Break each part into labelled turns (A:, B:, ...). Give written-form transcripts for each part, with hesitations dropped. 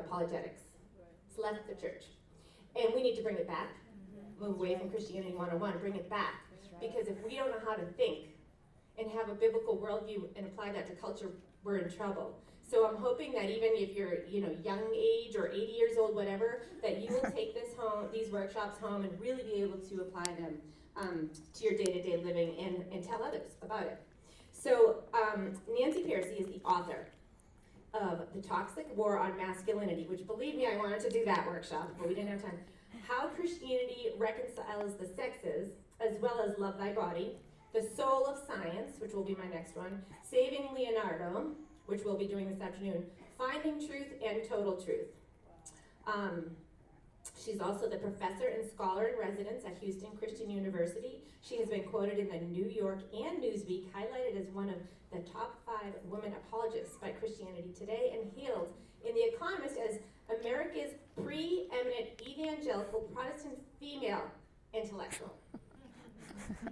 A: apologetics. It's left the church. And we need to bring it back. Move away from Christianity 101, bring it back. Because if we don't know how to think and have a biblical worldview and apply that to culture, we're in trouble. So I'm hoping that even if you're, young age or 80 years old, whatever, that you will take these workshops home and really be able to apply them to your day-to-day living and tell others about it. So Nancy Pearcey is the author of The Toxic War on Masculinity, which, believe me, I wanted to do that workshop, but we didn't have time. How Christianity Reconciles the Sexes, as well as Love Thy Body. The Soul of Science, which will be my next one. Saving Leonardo, which we'll be doing this afternoon. Finding Truth and Total Truth. She's also the professor and scholar in residence at Houston Christian University. She has been quoted in the New York and Newsweek, highlighted as one of the top 5 women apologists by Christianity Today, and hailed in The Economist as America's preeminent evangelical Protestant female intellectual.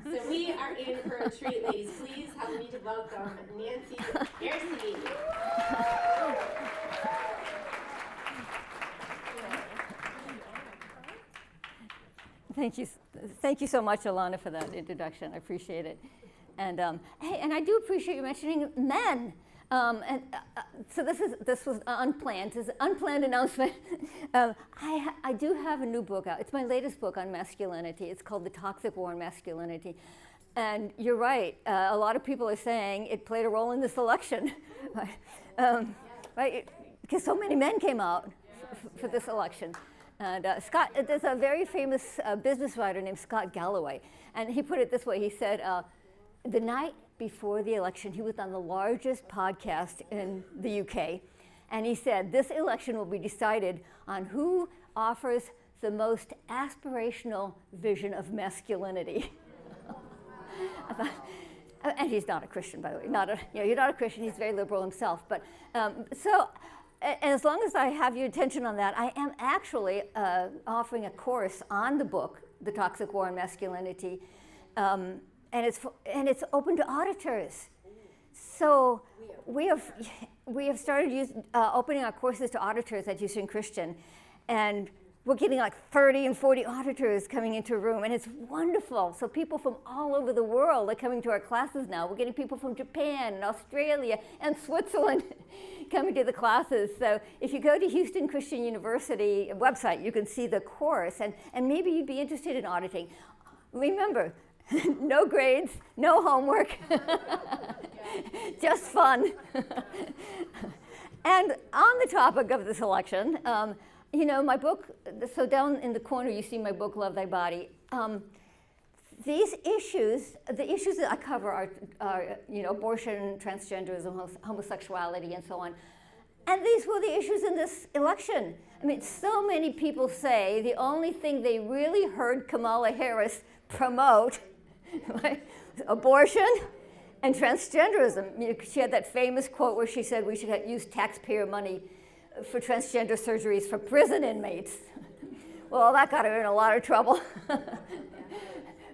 A: So we are in for a treat, ladies. Please help me to welcome Nancy Pearcey.
B: Thank you so much, Alana, for that introduction. I appreciate it. And hey, and I do appreciate you mentioning men. So this was unplanned. It's an unplanned announcement. I do have a new book out. It's my latest book on masculinity. It's called The Toxic War on Masculinity. And you're right. A lot of people are saying it played a role in this election, right? Because so many men came out for this election. And there's a very famous business writer named Scott Galloway, and he put it this way. He said, the night before the election, he was on the largest podcast in the UK, and he said, this election will be decided on who offers the most aspirational vision of masculinity. And he's not a Christian, by the way. You're not a Christian. He's very liberal himself. But and as long as I have your attention on that, I am actually offering a course on the book, The Toxic War on Masculinity, and it's open to auditors. So we have started opening our courses to auditors at Houston Christian, and we're getting like 30 and 40 auditors coming into a room, and it's wonderful. So people from all over the world are coming to our classes now. We're getting people from Japan and Australia and Switzerland coming to the classes. So if you go to Houston Christian University website, you can see the course, and maybe you'd be interested in auditing. Remember, no grades, no homework, just fun. And on the topic of this election, my book, so down in the corner you see my book, Love Thy Body. These issues, the issues that I cover are abortion, transgenderism, homosexuality, and so on. And these were the issues in this election. I mean, so many people say the only thing they really heard Kamala Harris promote, right, abortion and transgenderism. She had that famous quote where she said we should use taxpayer money for transgender surgeries for prison inmates. Well, that got her in a lot of trouble.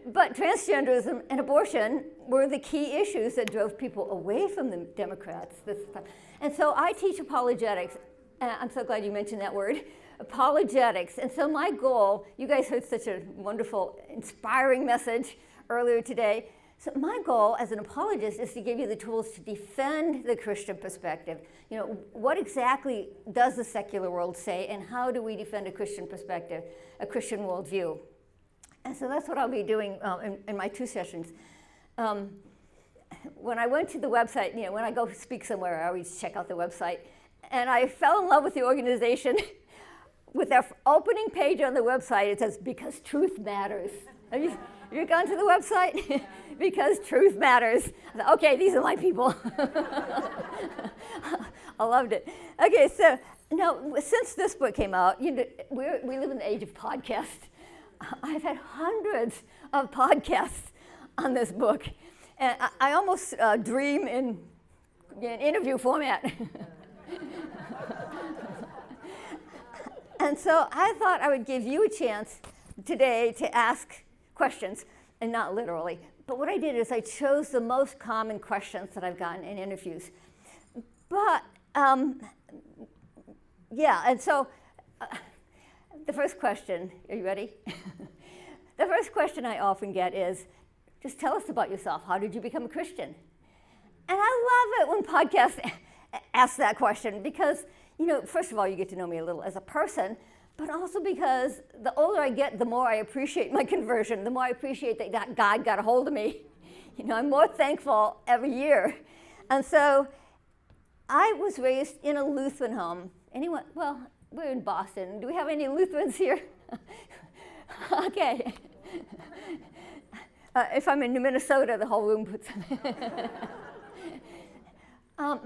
B: But transgenderism and abortion were the key issues that drove people away from the Democrats this time. And so I teach apologetics. I'm so glad you mentioned that word, apologetics. And so my goal, you guys heard such a wonderful, inspiring message earlier today. So my goal as an apologist is to give you the tools to defend the Christian perspective. What exactly does the secular world say, and how do we defend a Christian perspective, a Christian worldview? And so that's what I'll be doing in my 2 sessions. When I went to the website, when I go speak somewhere, I always check out the website. And I fell in love with the organization. With their opening page on the website, it says, because truth matters. Have you gone to the website? Because truth matters. I thought, okay, these are my people. I loved it. Okay, so now, since this book came out, we live in the age of podcasts. I've had hundreds of podcasts on this book. And I almost dream in interview format. And so I thought I would give you a chance today to ask questions, and not literally. But what I did is I chose the most common questions that I've gotten in interviews. But yeah, and so the first question, are you ready? The first question I often get is, just tell us about yourself. How did you become a Christian? And I love it when podcasts ask that question because, first of all, you get to know me a little as a person, but also because the older I get, the more I appreciate my conversion, the more I appreciate that God got a hold of me. I'm more thankful every year. And so I was raised in a Lutheran home. Anyone? Well, we're in Boston. Do we have any Lutherans here? Okay. If I'm in Minnesota, the whole room puts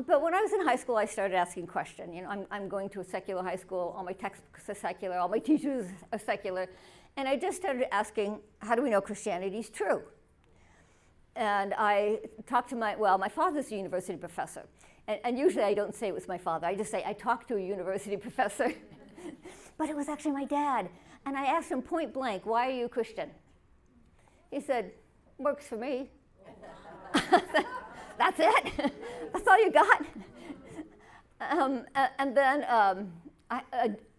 B: but when I was in high school, I started asking questions. I'm going to a secular high school. All my textbooks are secular. All my teachers are secular. And I just started asking, how do we know Christianity is true? And I talked to my father's a university professor. And usually I don't say it was my father. I just say, I talked to a university professor. But it was actually my dad. And I asked him point blank, why are you a Christian? He said, works for me. That's it? That's all you got? And then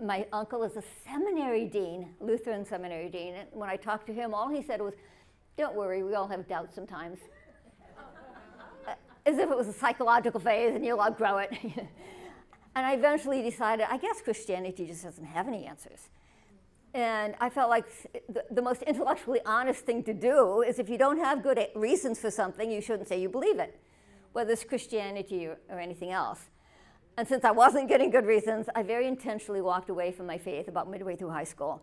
B: my uncle is a seminary dean, Lutheran seminary dean. And when I talked to him, all he said was, don't worry, we all have doubts sometimes. As if it was a psychological phase and you'll outgrow it. And I eventually decided, I guess Christianity just doesn't have any answers. And I felt like the most intellectually honest thing to do is if you don't have good reasons for something, you shouldn't say you believe it, whether it's Christianity or anything else. And since I wasn't getting good reasons, I very intentionally walked away from my faith about midway through high school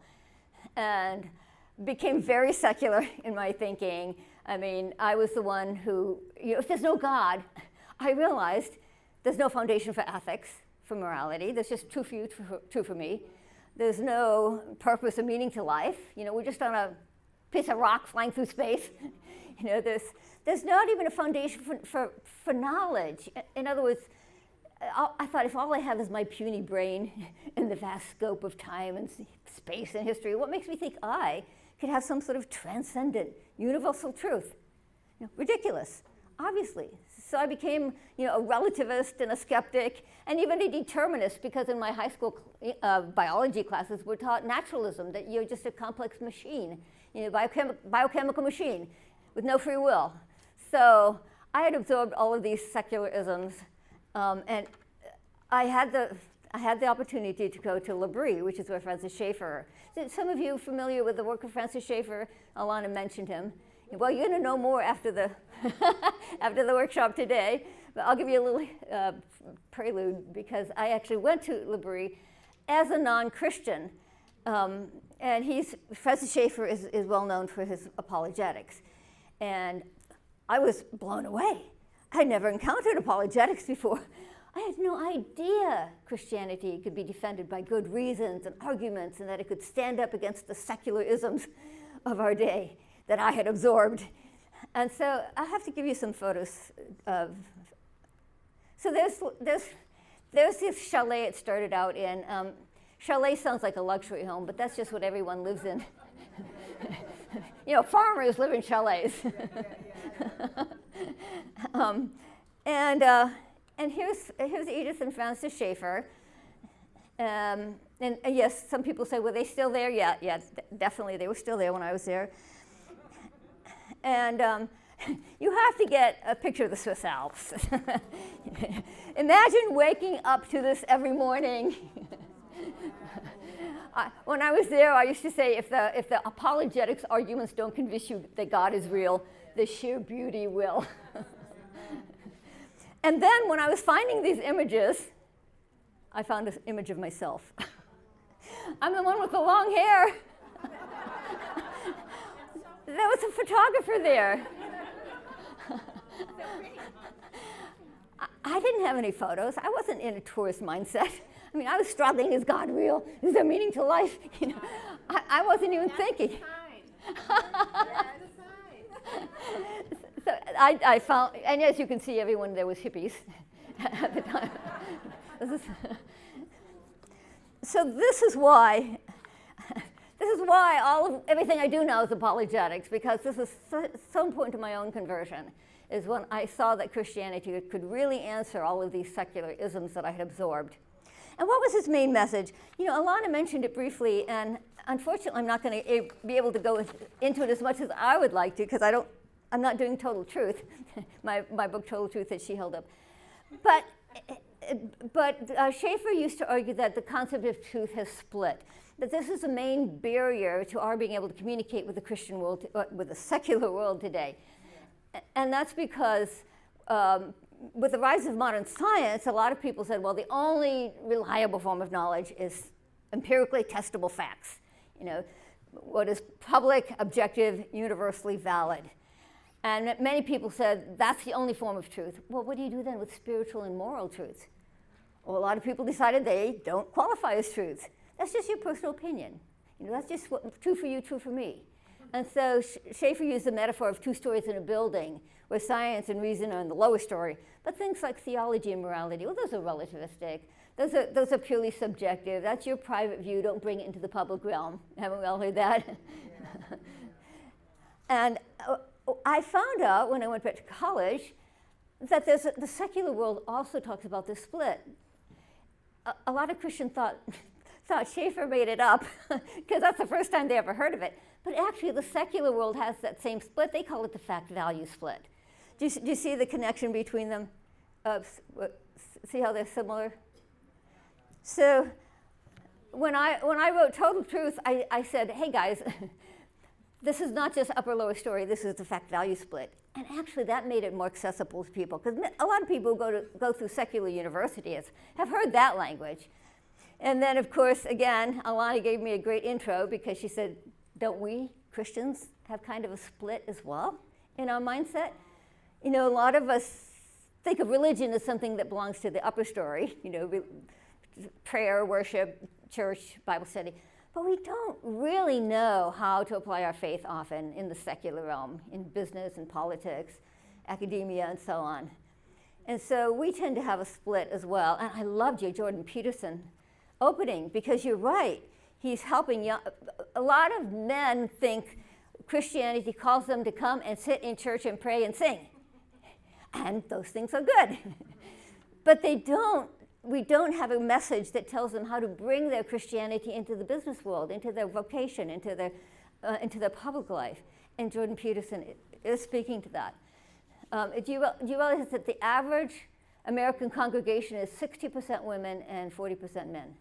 B: and became very secular in my thinking. I mean, I was the one who, if there's no God, I realized there's no foundation for ethics, for morality. There's just true for you, true for me. There's no purpose or meaning to life. We're just on a piece of rock flying through space. There's not even a foundation for knowledge. In other words, I thought if all I have is my puny brain and the vast scope of time and space and history, what makes me think I could have some sort of transcendent, universal truth? Ridiculous, obviously. So I became, a relativist and a skeptic, and even a determinist, because in my high school biology classes, we're taught naturalism, that you're just a complex machine, biochemical machine with no free will. So I had absorbed all of these secularisms, and I had the opportunity to go to L'Abri, which is where Francis Schaeffer. Some of you familiar with the work of Francis Schaeffer? Alana mentioned him. Well, you're going to know more after the after the workshop today, but I'll give you a little prelude because I actually went to L'Abri as a non-Christian, and Francis Schaeffer is well known for his apologetics, and I was blown away. I had never encountered apologetics before. I had no idea Christianity could be defended by good reasons and arguments, and that it could stand up against the secularisms of our day that I had absorbed. And so I have to give you some photos of. So there's this chalet it started out in. Chalet sounds like a luxury home, but that's just what everyone lives in. Farmers live in chalets. And here's Edith and Francis Schaeffer. And yes, some people say, were they still there? Yeah, definitely, they were still there when I was there. And you have to get a picture of the Swiss Alps. Imagine waking up to this every morning. When I was there, I used to say, if the apologetics arguments don't convince you that God is real, the sheer beauty will. And then when I was finding these images, I found this image of myself. I'm the one with the long hair. There was a photographer there. I didn't have any photos. I wasn't in a tourist mindset. I mean, I was struggling, is God real? Is there meaning to life? I wasn't even thinking. So I found, and as you can see, everyone there was hippies at the time. So this is why everything I do now is apologetics, because this is so important to my own conversion, is when I saw that Christianity could really answer all of these secular isms that I had absorbed. And what was his main message? You know, Alana mentioned it briefly, and unfortunately I'm not going to be able to go into it as much as I would like to, because I'm not doing Total Truth, my book Total Truth that she held up. But Schaeffer used to argue that the concept of truth has split, that this is the main barrier to our being able to communicate with the Christian world, with the secular world today. And that's because with the rise of modern science, a lot of people said, well, the only reliable form of knowledge is empirically testable facts. You know, what is public, objective, universally valid. And many people said, that's the only form of truth. Well, what do you do then with spiritual and moral truths? Well, a lot of people decided they don't qualify as truths. That's just your personal opinion. You know, that's just what, true for you, true for me. And so Schaeffer used the metaphor of two stories in a building, where science and reason are in the lower story, but things like theology and morality, well, those are relativistic. Those are purely subjective. That's your private view. Don't bring it into the public realm. Haven't we all heard that? Yeah. And I found out when I went back to college that the secular world also talks about this split. A lot of Christians thought Schaeffer made it up because that's the first time they ever heard of it. But actually, the secular world has that same split. They call it the fact-value split. Do you see the connection between them? See how they're similar? So when I wrote Total Truth, I said, hey guys, this is not just upper-lower story. This is the fact-value split. And actually, that made it more accessible to people, because a lot of people who go through secular universities have heard that language. And then, of course, again, Alana gave me a great intro, because she said, don't we Christians have kind of a split as well in our mindset? You know, a lot of us think of religion as something that belongs to the upper story, you know, prayer, worship, church, Bible study. But we don't really know how to apply our faith often in the secular realm, in business and politics, academia, and so on. And so we tend to have a split as well. And I loved your Jordan Peterson opening, because you're right. He's helping young. A lot of men think Christianity calls them to come and sit in church and pray and sing. And those things are good. But we don't have a message that tells them how to bring their Christianity into the business world, into their vocation, into their public life. And Jordan Peterson is speaking to that. Do you realize that the average American congregation is 60% women and 40% men?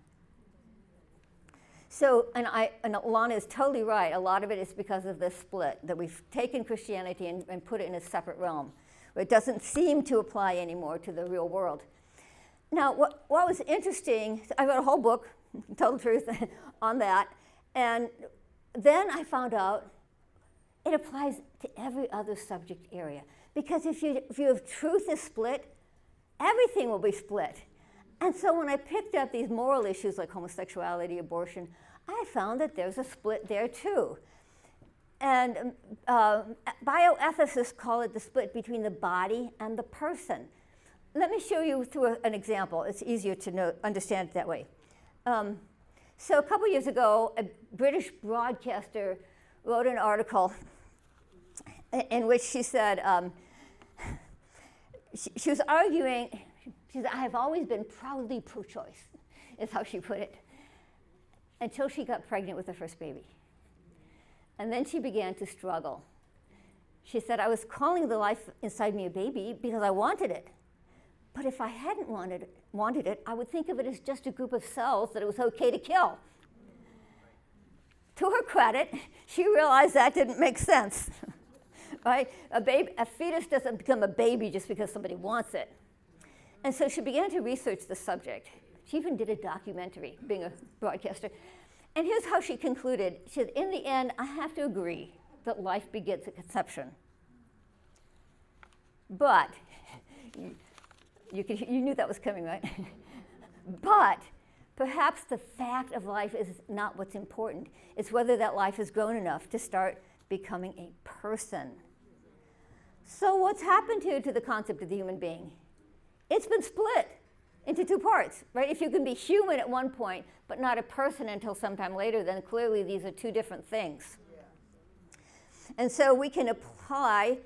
B: So, and Alana is totally right. A lot of it is because of this split, that we've taken Christianity and put it in a separate realm, where it doesn't seem to apply anymore to the real world. Now, what was interesting, I wrote a whole book, Total Truth, on that, and then I found out it applies to every other subject area. Because if you have truth is split, everything will be split. And so when I picked up these moral issues like homosexuality, abortion, I found that there's a split there too. And bioethicists call it the split between the body and the person. Let me show you through an example. It's easier to understand it that way. So a couple years ago, a British broadcaster wrote an article in which she said, she was arguing, she said, I have always been proudly pro-choice, is how she put it, until she got pregnant with her first baby. And then she began to struggle. She said, I was calling the life inside me a baby because I wanted it. But if I hadn't wanted it, I would think of it as just a group of cells that it was okay to kill. To her credit, she realized that didn't make sense. Right? A fetus doesn't become a baby just because somebody wants it. And so she began to research the subject. She even did a documentary, being a broadcaster. And here's how she concluded. She said, in the end, I have to agree that life begins at conception. But, you knew that was coming, right? But perhaps the fact of life is not what's important. It's whether that life has grown enough to start becoming a person. So what's happened to the concept of the human being? It's been split into two parts, right? If you can be human at one point, but not a person until sometime later, then clearly these are two different things. Yeah. And so we can apply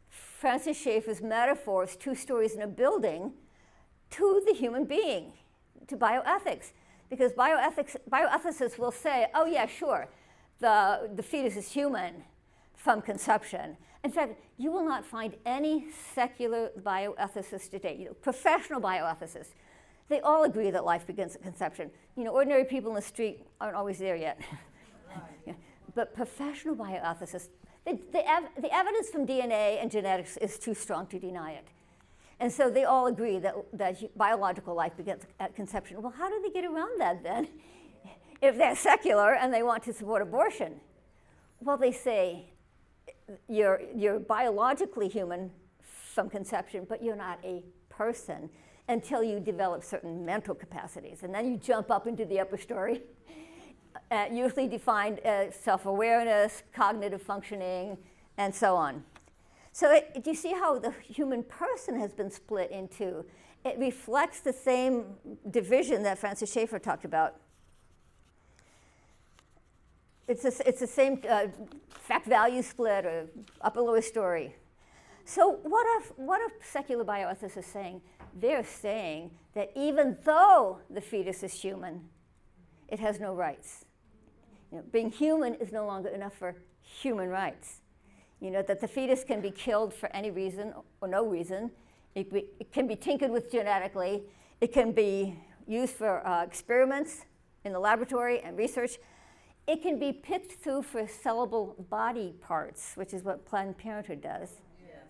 B: Francis Schaeffer's metaphors, two stories in a building, to the human being, to bioethics, because bioethicists will say, oh yeah, sure, the fetus is human from conception. In fact, you will not find any secular bioethicists today, professional bioethicists. They all agree that life begins at conception. Ordinary people in the street aren't always there yet. Yeah. But professional bioethicists, the evidence from DNA and genetics is too strong to deny it. And so they all agree that biological life begins at conception. Well, how do they get around that then? If they're secular and they want to support abortion? Well, they say, you're biologically human from conception, but you're not a person until you develop certain mental capacities. And then you jump up into the upper story, usually defined as self-awareness, cognitive functioning, and so on. So do you see how the human person has been split in two? It reflects the same division that Francis Schaeffer talked about. It's the same fact-value split or upper-lower story. So what are secular bioethicists saying? They're saying that even though the fetus is human, it has no rights. Being human is no longer enough for human rights. That the fetus can be killed for any reason or no reason. It can be tinkered with genetically. It can be used for experiments in the laboratory and research. It can be picked through for sellable body parts, which is what Planned Parenthood does,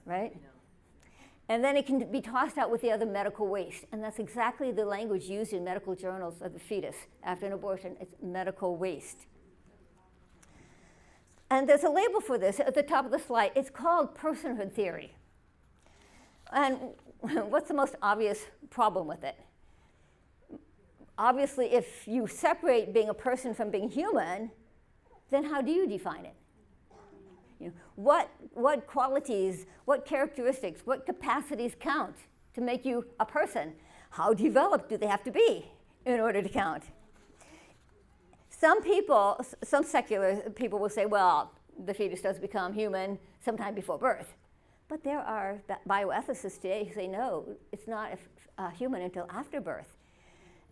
B: right? And then it can be tossed out with the other medical waste. And that's exactly the language used in medical journals of the fetus after an abortion. It's medical waste. And there's a label for this at the top of the slide. It's called personhood theory. And what's the most obvious problem with it? Obviously, if you separate being a person from being human, then how do you define it? What qualities, what characteristics, what capacities count to make you a person? How developed do they have to be in order to count? Some secular people will say, well, the fetus does become human sometime before birth. But there are bioethicists today who say, no, it's not human until after birth.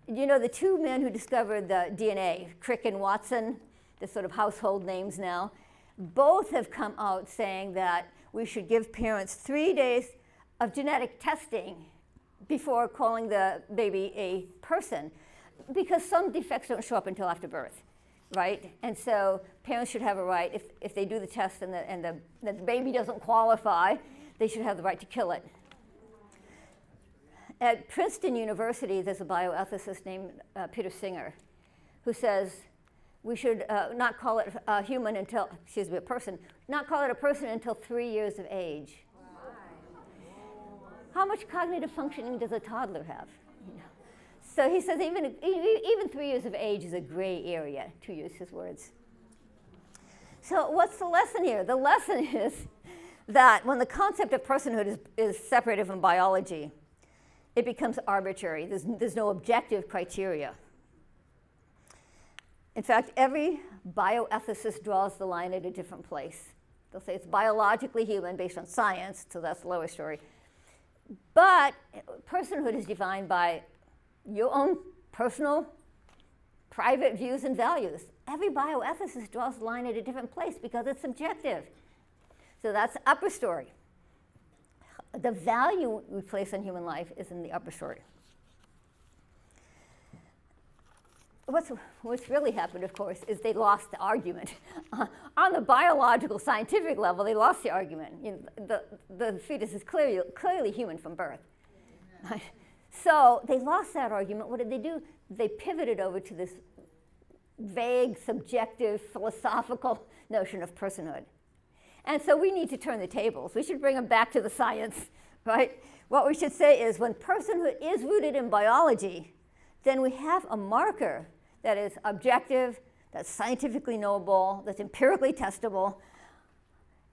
B: The two men who discovered the DNA, Crick and Watson, the sort of household names now, both have come out saying that we should give parents 3 days of genetic testing before calling the baby a person, because some defects don't show up until after birth, right? And so parents should have a right, if they do the test and the baby doesn't qualify, they should have the right to kill it. At Princeton University, there's a bioethicist named Peter Singer, who says we should not call it a person, not call it a person until 3 years of age. Wow. How much cognitive functioning does a toddler have? So he says even 3 years of age is a gray area, to use his words. So what's the lesson here? The lesson is that when the concept of personhood is separated from biology, it becomes arbitrary. There's no objective criteria. In fact, every bioethicist draws the line at a different place. They'll say it's biologically human based on science, so that's the lower story. But personhood is defined by your own personal, private views and values. Every bioethicist draws the line at a different place because it's subjective. So that's the upper story. The value we place on human life is in the upper story. What's really happened, of course, is they lost the argument. On the biological, scientific level, they lost the argument. The fetus is clearly human from birth. Right? So they lost that argument. What did they do? They pivoted over to this vague, subjective, philosophical notion of personhood. And so we need to turn the tables. We should bring them back to the science, right? What we should say is when personhood is rooted in biology, then we have a marker that is objective, that's scientifically knowable, that's empirically testable.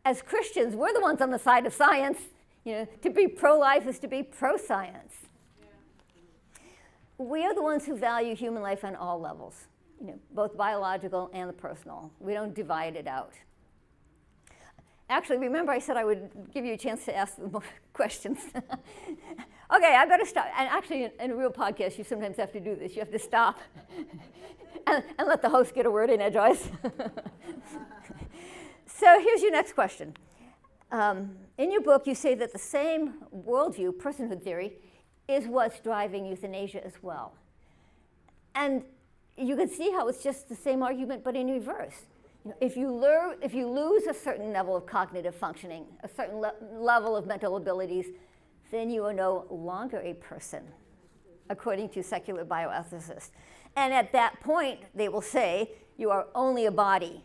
B: As Christians, we're the ones on the side of science. To be pro-life is to be pro-science. Yeah. We are the ones who value human life on all levels, both biological and the personal. We don't divide it out. Actually, remember I said I would give you a chance to ask more questions. Okay, I better stop. And actually, in a real podcast, you sometimes have to do this. You have to stop and let the host get a word in edgewise. So here's your next question. In your book, you say that the same worldview, personhood theory, is what's driving euthanasia as well. And you can see how it's just the same argument, but in reverse. If you lose a certain level of cognitive functioning, a certain level of mental abilities, then you are no longer a person, according to secular bioethicists. And at that point, they will say, you are only a body.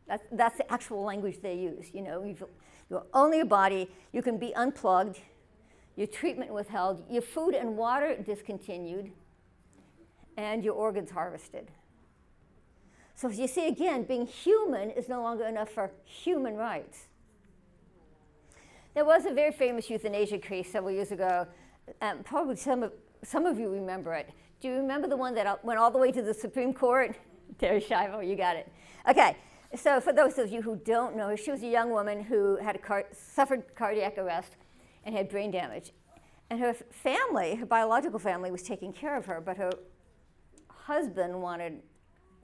B: That's the actual language they use. You're only a body. You can be unplugged, your treatment withheld, your food and water discontinued, and your organs harvested. So as you see, again, being human is no longer enough for human rights. There was a very famous euthanasia case several years ago. Probably some of you remember it. Do you remember the one that went all the way to the Supreme Court? Terry Schiavo, you got it. Okay, so for those of you who don't know, she was a young woman who had suffered cardiac arrest and had brain damage. And her family, her biological family, was taking care of her, but her husband wanted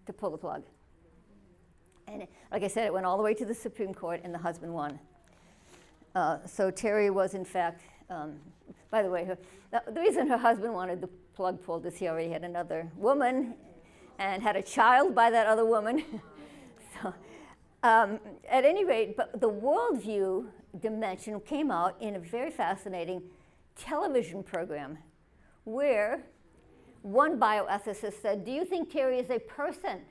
B: to pull the plug. And like I said, it went all the way to the Supreme Court, and the husband won. So Terry was, in fact, by the way, the reason her husband wanted the plug pulled is he already had another woman and had a child by that other woman. So, at any rate, but the worldview dimension came out in a very fascinating television program where one bioethicist said, do you think Terry is a person?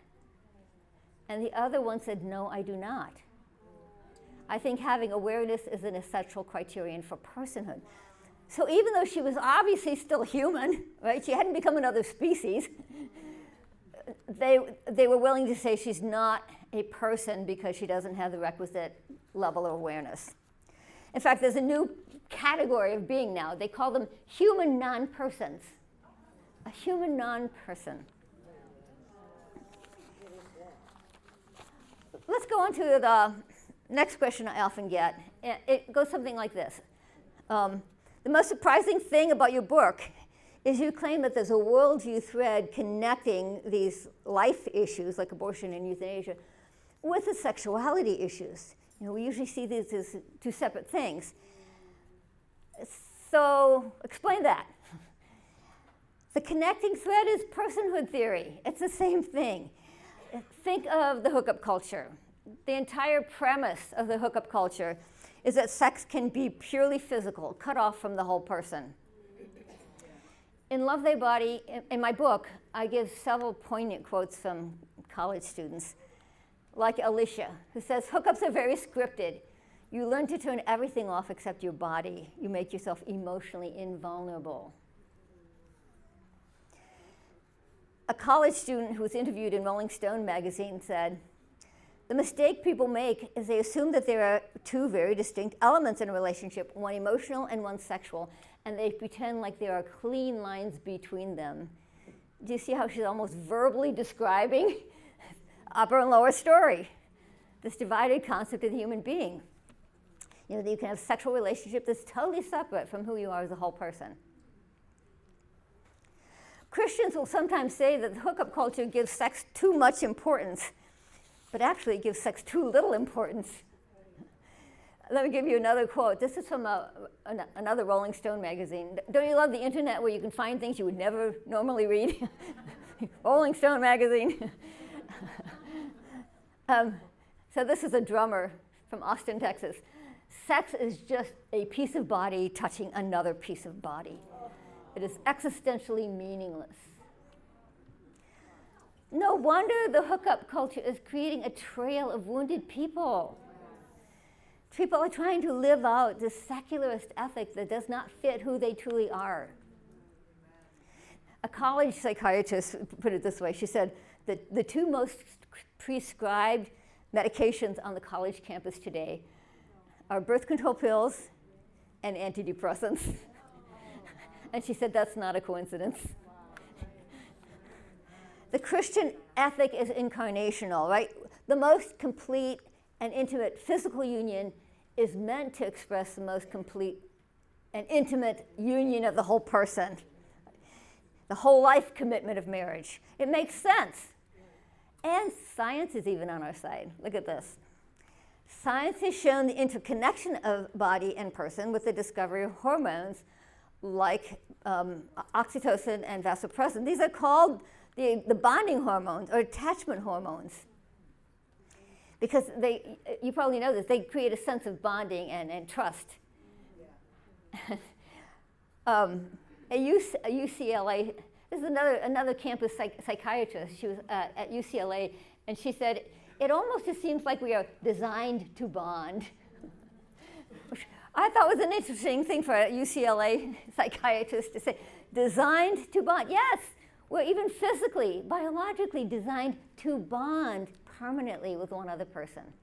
B: And the other one said, no, I do not. I think having awareness is an essential criterion for personhood. So even though she was obviously still human, right, she hadn't become another species, they were willing to say she's not a person because she doesn't have the requisite level of awareness. In fact, there's a new category of being now. They call them human non-persons. A human non-person. Let's go on to the next question I often get. It goes something like this. The most surprising thing about your book is you claim that there's a worldview thread connecting these life issues, like abortion and euthanasia, with the sexuality issues. We usually see these as two separate things. So explain that. The connecting thread is personhood theory. It's the same thing. Think of the hookup culture. The entire premise of the hookup culture is that sex can be purely physical, cut off from the whole person. In Love Thy Body, in my book, I give several poignant quotes from college students, like Alicia, who says, hookups are very scripted. You learn to turn everything off except your body. You make yourself emotionally invulnerable. A college student who was interviewed in Rolling Stone magazine said, the mistake people make is they assume that there are two very distinct elements in a relationship, one emotional and one sexual, and they pretend like there are clean lines between them. Do you see how she's almost verbally describing upper and lower story, this divided concept of the human being? That you can have a sexual relationship that's totally separate from who you are as a whole person. Christians will sometimes say that the hookup culture gives sex too much importance, but actually it gives sex too little importance. Let me give you another quote. This is from another Rolling Stone magazine. Don't you love the internet where you can find things you would never normally read? Rolling Stone magazine. So this is a drummer from Austin, Texas. Sex is just a piece of body touching another piece of body. It is existentially meaningless. No wonder the hookup culture is creating a trail of wounded people. People are trying to live out this secularist ethic that does not fit who they truly are. A college psychiatrist put it this way. She said that the two most prescribed medications on the college campus today are birth control pills and antidepressants. And she said that's not a coincidence. The Christian ethic is incarnational, right? The most complete and intimate physical union is meant to express the most complete and intimate union of the whole person, the whole life commitment of marriage. It makes sense. And science is even on our side. Look at this. Science has shown the interconnection of body and person with the discovery of hormones like oxytocin and vasopressin. These are called the bonding hormones or attachment hormones. Because you probably know this, they create a sense of bonding and trust. At UCLA, this is another campus psychiatrist. She was at UCLA, and she said, it almost just seems like we are designed to bond. Which I thought was an interesting thing for a UCLA psychiatrist to say, designed to bond. Yes, we're even physically, biologically designed to bond permanently with one other person.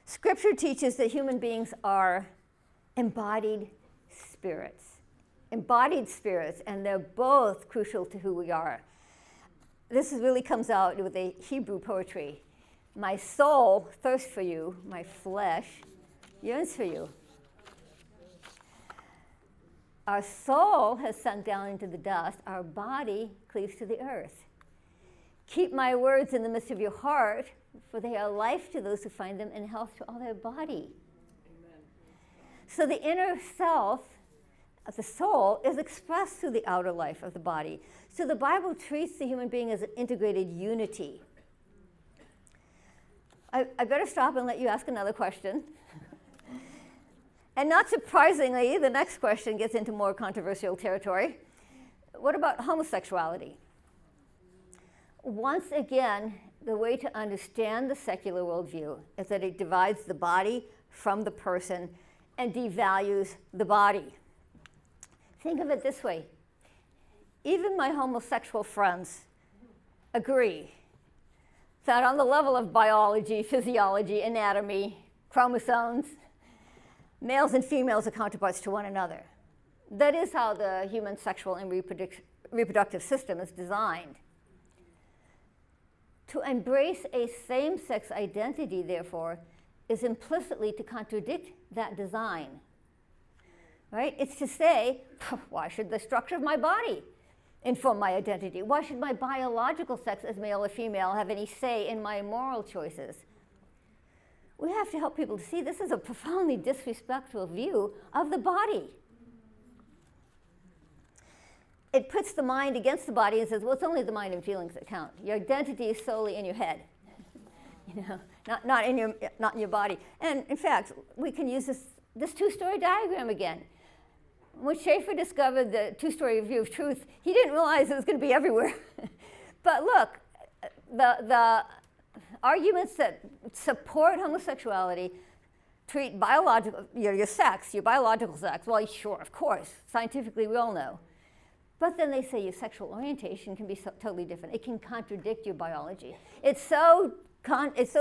B: Scripture teaches that human beings are embodied spirits, and they're both crucial to who we are. This really comes out with the Hebrew poetry. My soul thirsts for you, my flesh yearns for you. Our soul has sunk down into the dust, our body cleaves to the earth. Keep my words in the midst of your heart, for they are life to those who find them and health to all their body. Amen. So the inner self of the soul is expressed through the outer life of the body. So the Bible treats the human being as an integrated unity. I better stop and let you ask another question. And not surprisingly, the next question gets into more controversial territory. What about homosexuality? Once again, the way to understand the secular worldview is that it divides the body from the person and devalues the body. Think of it this way. Even my homosexual friends agree that on the level of biology, physiology, anatomy, chromosomes, males and females are counterparts to one another. That is how the human sexual and reproductive system is designed. To embrace a same-sex identity, therefore, is implicitly to contradict that design. Right? It's to say, why should the structure of my body inform my identity? Why should my biological sex as male or female have any say in my moral choices? We have to help people to see this is a profoundly disrespectful view of the body. It puts the mind against the body and says, well, it's only the mind and feelings that count. Your identity is solely in your head, not in your body. And in fact, we can use this two-story diagram again. When Schaeffer discovered the two-story view of truth, he didn't realize it was going to be everywhere. But look, the arguments that support homosexuality treat your sex, your biological sex. Well, sure, of course. Scientifically, we all know. But then they say your sexual orientation can be totally different. It can contradict your biology. It's so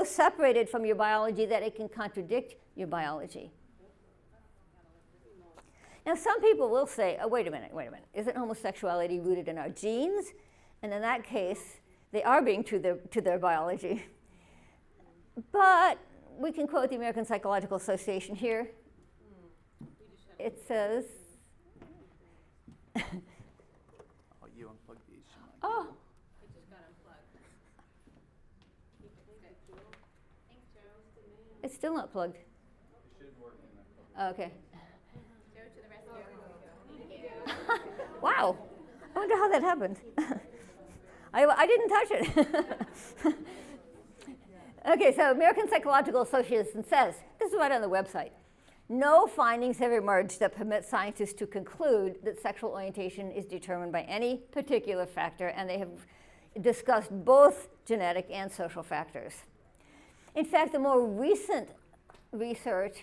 B: separated from your biology that it can contradict your biology. Now, some people will say, oh, wait a minute. Isn't homosexuality rooted in our genes? And in that case, they are being true to their biology. But we can quote the American Psychological Association here. It says,
C: you unplugged these.
B: oh.
D: It just got unplugged. Thanks, Joe.
B: It's still not plugged.
C: It should work in there.
B: Oh, okay.
D: Joe to the rescue. Thank you.
B: Wow. I wonder how that happened. I didn't touch it. Okay, so American Psychological Association says, this is right on the website, no findings have emerged that permit scientists to conclude that sexual orientation is determined by any particular factor, and they have discussed both genetic and social factors. In fact, the more recent research,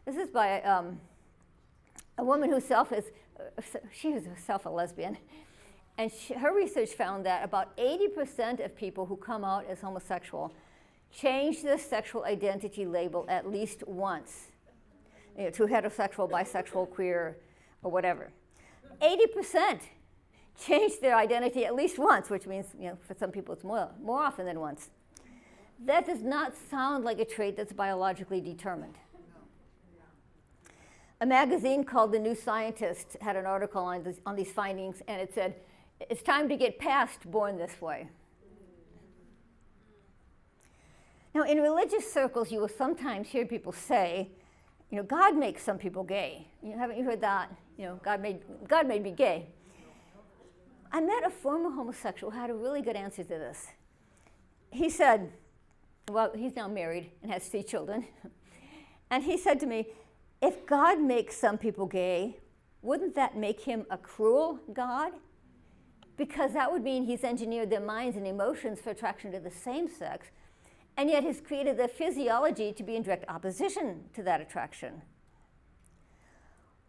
B: this is by a woman who she was herself a lesbian, and her research found that about 80% of people who come out as homosexual change their sexual identity label at least once, to heterosexual, bisexual, queer, or whatever. 80% change their identity at least once, which means, for some people it's more often than once. that does not sound like a trait that's biologically determined. A magazine called The New Scientist had an article on these findings, and it said, it's time to get past born this way. Now, in religious circles, you will sometimes hear people say, God makes some people gay. Haven't you heard that? God made me gay. I met a former homosexual who had a really good answer to this. He said, well, he's now married and has 3 children. And he said to me, if God makes some people gay, wouldn't that make him a cruel God? Because that would mean he's engineered their minds and emotions for attraction to the same sex, and yet has created their physiology to be in direct opposition to that attraction.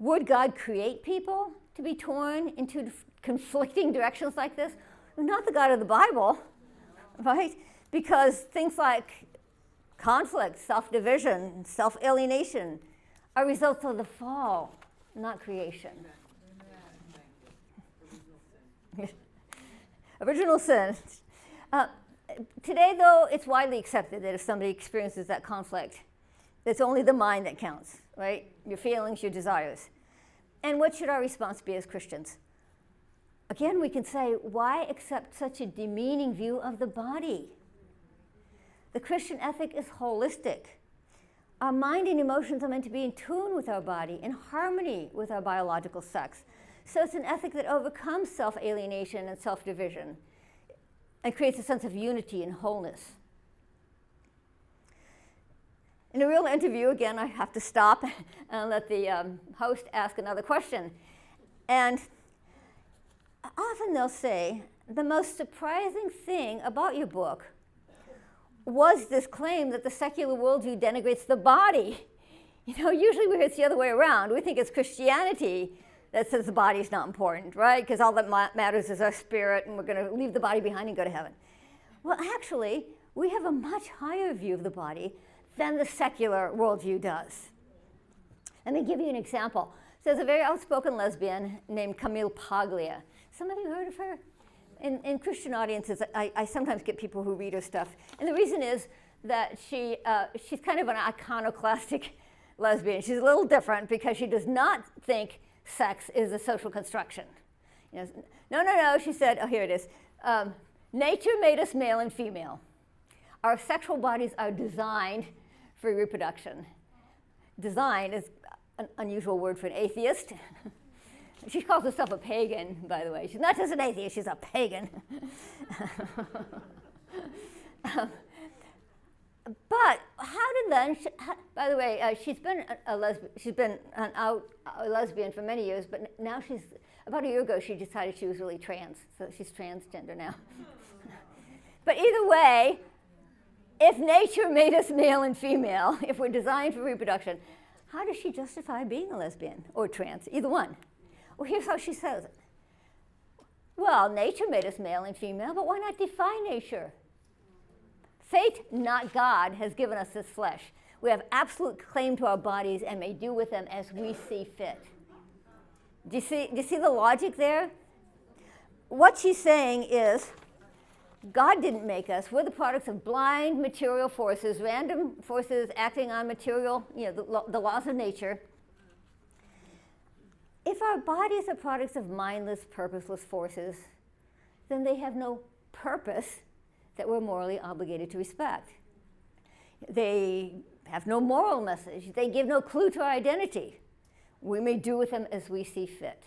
B: Would God create people to be torn into conflicting directions like this? Not the God of the Bible, right? Because things like conflict, self-division, self-alienation are results of the fall, not creation. Original sin. Today, though, it's widely accepted that if somebody experiences that conflict, it's only the mind that counts, right? Your feelings, your desires. And what should our response be as Christians? Again, we can say, why accept such a demeaning view of the body? The Christian ethic is holistic. Our mind and emotions are meant to be in tune with our body, in harmony with our biological sex. So it's an ethic that overcomes self-alienation and self-division and creates a sense of unity and wholeness. In a real interview, again, I have to stop and let the host ask another question. And often they'll say, the most surprising thing about your book was this claim that the secular worldview denigrates the body. Usually we hear it's the other way around. We think it's Christianity that says the body's not important, right? Because all that matters is our spirit, and we're going to leave the body behind and go to heaven. Well, actually, we have a much higher view of the body than the secular worldview does. Let me give you an example. So there's a very outspoken lesbian named Camille Paglia. Some of you heard of her? In Christian audiences, I sometimes get people who read her stuff. And the reason is that she's kind of an iconoclastic lesbian. She's a little different because she does not think sex is a social construction. No, she said, here it is. Nature made us male and female. Our sexual bodies are designed for reproduction. Design is an unusual word for an atheist. She calls herself a pagan, by the way. She's not just an atheist, she's a pagan. But how did then, by the way, she's been a lesbian for many years, but now about a year ago, she decided she was really trans, so she's transgender now. But either way, if nature made us male and female, if we're designed for reproduction, how does she justify being a lesbian or trans, either one? Well, here's how she says it. Well, nature made us male and female, but why not defy nature? Fate, not God, has given us this flesh. We have absolute claim to our bodies and may do with them as we see fit. Do you see the logic there? What she's saying is, God didn't make us. We're the products of blind material forces, random forces acting on material, the laws of nature. If our bodies are products of mindless, purposeless forces, then they have no purpose that we're morally obligated to respect. They have no moral message. They give no clue to our identity. We may do with them as we see fit.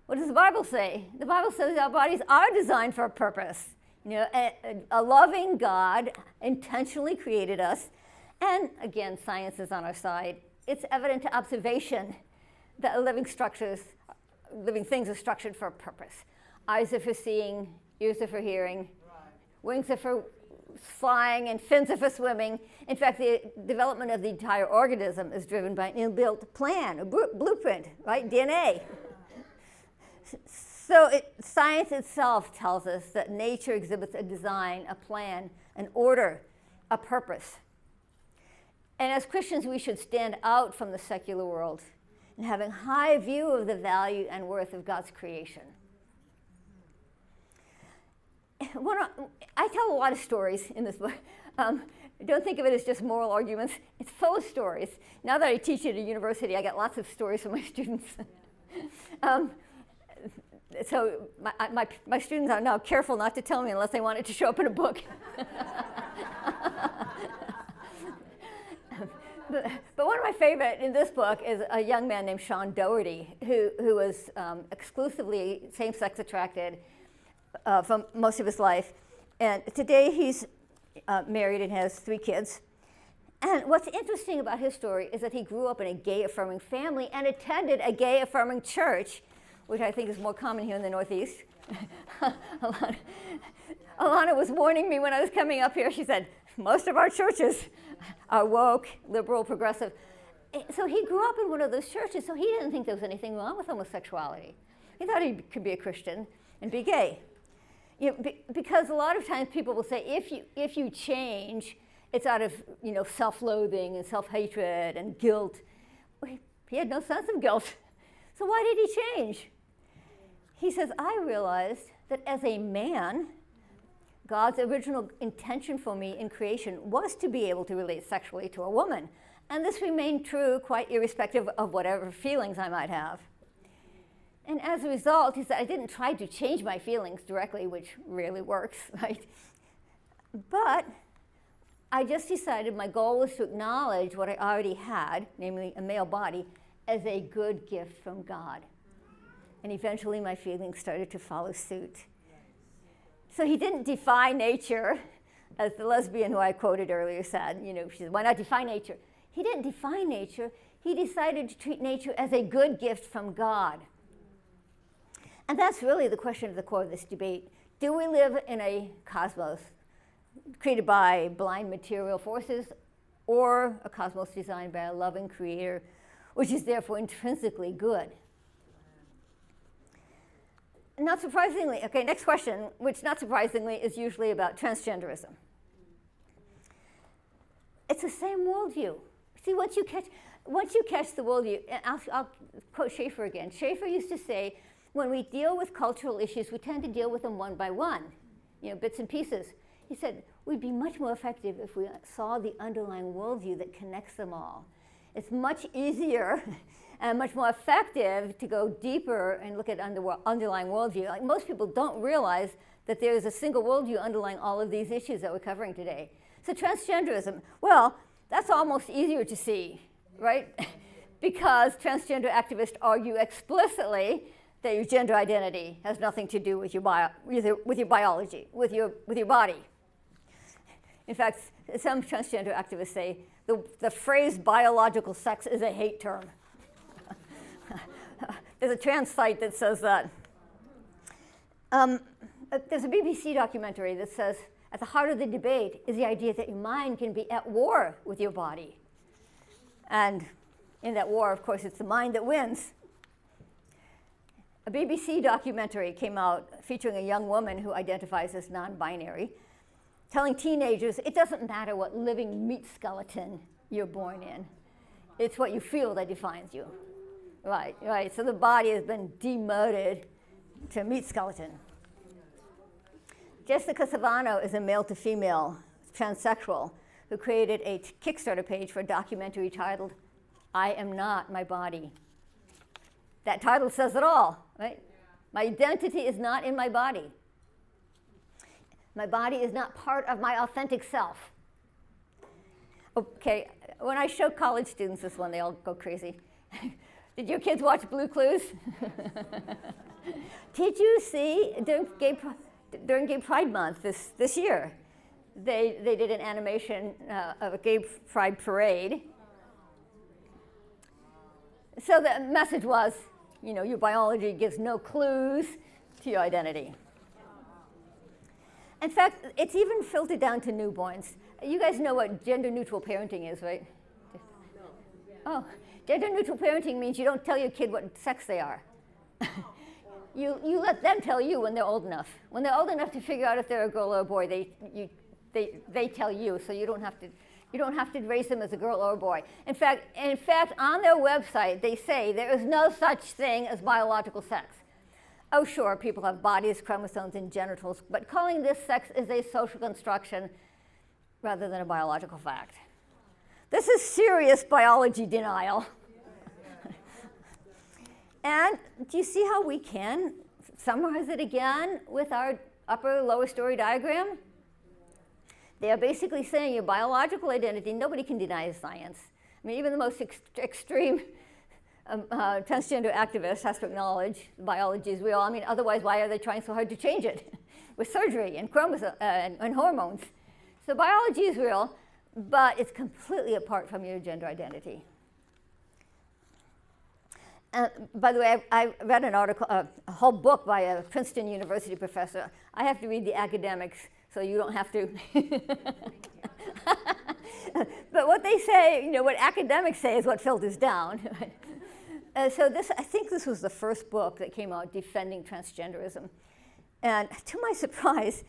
B: What does the Bible say? The Bible says our bodies are designed for a purpose. A loving God intentionally created us. And again, science is on our side. It's evident to observation that living things are structured for a purpose. Eyes are for seeing, ears are for hearing, wings are for flying, and fins are for swimming. In fact, the development of the entire organism is driven by an inbuilt plan, a blueprint, right? DNA. So science itself tells us that nature exhibits a design, a plan, an order, a purpose. And as Christians, we should stand out from the secular world and having a high view of the value and worth of God's creation. I tell a lot of stories in this book. Don't think of it as just moral arguments. It's full of stories. Now that I teach at a university, I get lots of stories from my students. So my students are now careful not to tell me unless they want it to show up in a book. But one of my favorite in this book is a young man named Sean Doherty, who was exclusively same-sex attracted for most of his life. And today he's married and has 3 kids. And what's interesting about his story is that he grew up in a gay-affirming family and attended a gay-affirming church, which I think is more common here in the Northeast. Alana was warning me when I was coming up here. She said, most of our churches are woke, liberal, progressive. So he grew up in one of those churches, so he didn't think there was anything wrong with homosexuality. He thought he could be a Christian and be gay. You know, because a lot of times people will say, if you change, it's out of self-loathing and self-hatred and guilt. Well, he had no sense of guilt. So why did he change? He says, I realized that as a man, God's original intention for me in creation was to be able to relate sexually to a woman. And this remained true quite irrespective of whatever feelings I might have. And as a result, he said, I didn't try to change my feelings directly, which rarely works, right? But I just decided my goal was to acknowledge what I already had, namely a male body, as a good gift from God. And eventually my feelings started to follow suit. So he didn't defy nature, as the lesbian who I quoted earlier said. She said, why not defy nature? He didn't defy nature. He decided to treat nature as a good gift from God. And that's really the question at the core of this debate. Do we live in a cosmos created by blind material forces, or a cosmos designed by a loving creator, which is therefore intrinsically good? Not surprisingly, okay, next question, which not surprisingly is usually about transgenderism. It's the same worldview. See, once you catch the worldview, and I'll quote Schaeffer again. Schaeffer used to say, when we deal with cultural issues, we tend to deal with them one by one, bits and pieces. He said, we'd be much more effective if we saw the underlying worldview that connects them all. It's much easier and much more effective to go deeper and look at underlying worldview. Like, most people don't realize that there's a single worldview underlying all of these issues that we're covering today. So transgenderism, well, that's almost easier to see, right? Because transgender activists argue explicitly that your gender identity has nothing to do with your biology, with your body. In fact, some transgender activists say the phrase biological sex is a hate term. There's a trans site that says that. There's a BBC documentary that says, at the heart of the debate is the idea that your mind can be at war with your body. And in that war, of course, it's the mind that wins. A BBC documentary came out featuring a young woman who identifies as non-binary, telling teenagers, it doesn't matter what living meat skeleton you're born in. It's what you feel that defines you. Right. So the body has been demoted to meat skeleton. Jessica Savano is a male-to-female transsexual who created a Kickstarter page for a documentary titled, I Am Not My Body. That title says it all, right? My identity is not in my body. My body is not part of my authentic self. Okay, when I show college students this one, they all go crazy. Did your kids watch Blue Clues? Did you see during Gay Pride Month this year, they did an animation of a Gay Pride parade. So the message was, your biology gives no clues to your identity. In fact, it's even filtered down to newborns. You guys know what gender-neutral parenting is, right? Oh, gender-neutral parenting means you don't tell your kid what sex they are. You let them tell you when they're old enough. When they're old enough to figure out if they're a girl or a boy, they tell you, so you don't have to raise them as a girl or a boy. In fact, on their website, they say there is no such thing as biological sex. oh sure, people have bodies, chromosomes, and genitals, but calling this sex is a social construction rather than a biological fact. This is serious biology denial. And do you see how we can summarize it again with our upper-lower story diagram? They are basically saying your biological identity, nobody can deny science. I mean, even the most extreme transgender activist has to acknowledge biology is real. I mean, otherwise, why are they trying so hard to change it with surgery and chromosomes and hormones? So biology is real, but it's completely apart from your gender identity. By the way, I read an article, a whole book by a Princeton University professor. I have to read the academics, so you don't have to. But what they say, you know, what academics say is what filters down. So this, I think this was the first book that came out defending transgenderism. And to my surprise,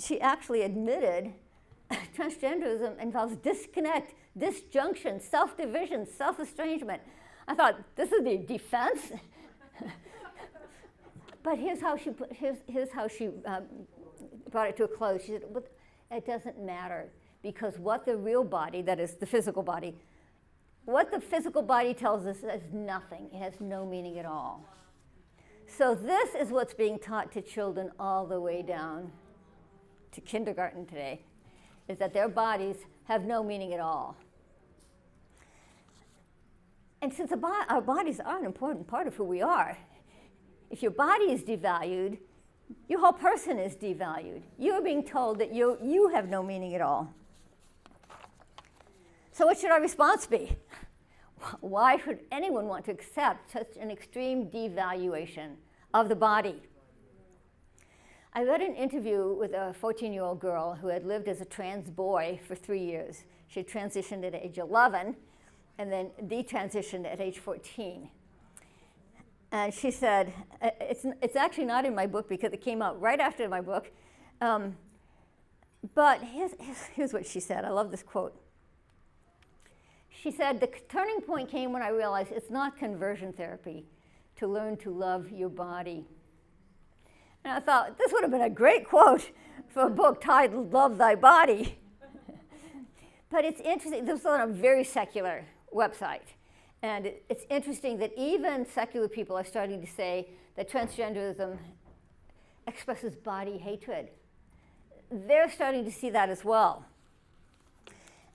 B: she actually admitted transgenderism involves disconnect, disjunction, self-division, self-estrangement. I thought, this is the defense? But here's how she brought it to a close. She said, but it doesn't matter, because what the real body, that is the physical body, what the physical body tells us is nothing. It has no meaning at all. So this is what's being taught to children all the way down to kindergarten today, is that their bodies have no meaning at all. And since our bodies are an important part of who we are, if your body is devalued, your whole person is devalued. You're being told that you have no meaning at all. So what should our response be? Why should anyone want to accept such an extreme devaluation of the body? I read an interview with a 14-year-old girl who had lived as a trans boy for 3 years. She had transitioned at age 11 and then detransitioned at age 14. And she said, it's actually not in my book because it came out right after my book, but here's what she said. I love this quote. She said, the turning point came when I realized it's not conversion therapy to learn to love your body. And I thought, this would have been a great quote for a book titled Love Thy Body. But it's interesting, this was on a very secular website. And it's interesting that even secular people are starting to say that transgenderism expresses body hatred. They're starting to see that as well.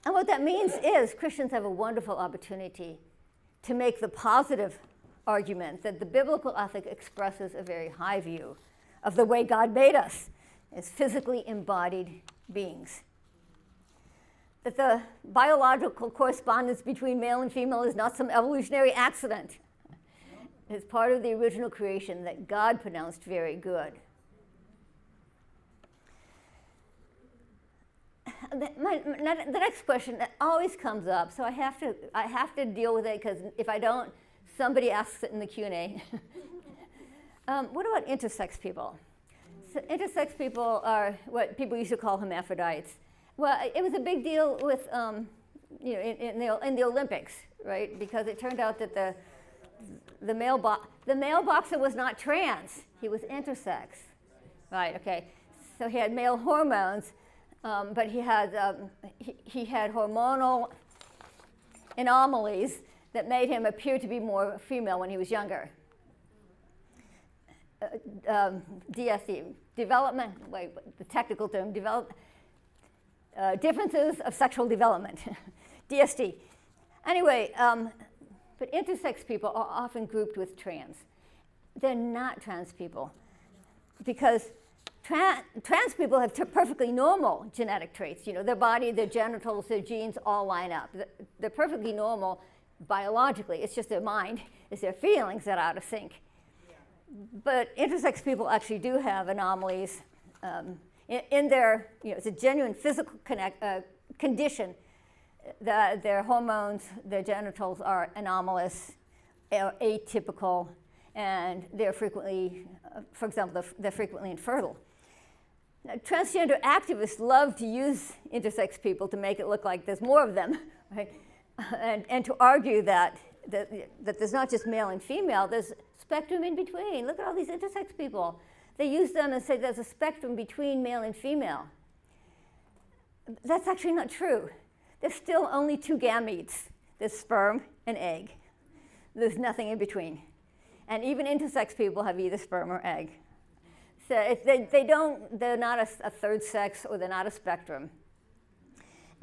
B: And what that means is Christians have a wonderful opportunity to make the positive argument that the biblical ethic expresses a very high view of the way God made us as physically embodied beings. That the biological correspondence between male and female is not some evolutionary accident. It's part of the original creation that God pronounced very good. The next question that always comes up, so I have to deal with it, because if I don't, somebody asks it in the Q&A. What about intersex people? So intersex people are what people used to call hermaphrodites. Well, it was a big deal with, in the Olympics, right? Because it turned out that the male boxer was not trans; he was intersex, right? Okay, so he had male hormones, but he had hormonal anomalies that made him appear to be more female when he was younger. DSD, development. Wait, the technical term, differences of sexual development, DSD. Anyway, but intersex people are often grouped with trans. They're not trans people, because trans people have perfectly normal genetic traits. You know, their body, their genitals, their genes all line up. They're perfectly normal biologically. It's just their mind, it's their feelings that are out of sync. But intersex people actually do have anomalies in their, it's a genuine physical condition. Their hormones, their genitals are anomalous, atypical, and they're frequently, for example, they're frequently infertile. Now, transgender activists love to use intersex people to make it look like there's more of them, right? And to argue that there's not just male and female, there's spectrum in between. Look at all these intersex people. They use them and say there's a spectrum between male and female. That's actually not true. There's still only two gametes. There's sperm and egg. There's nothing in between. And even intersex people have either sperm or egg. So they're not a third sex, or they're not a spectrum.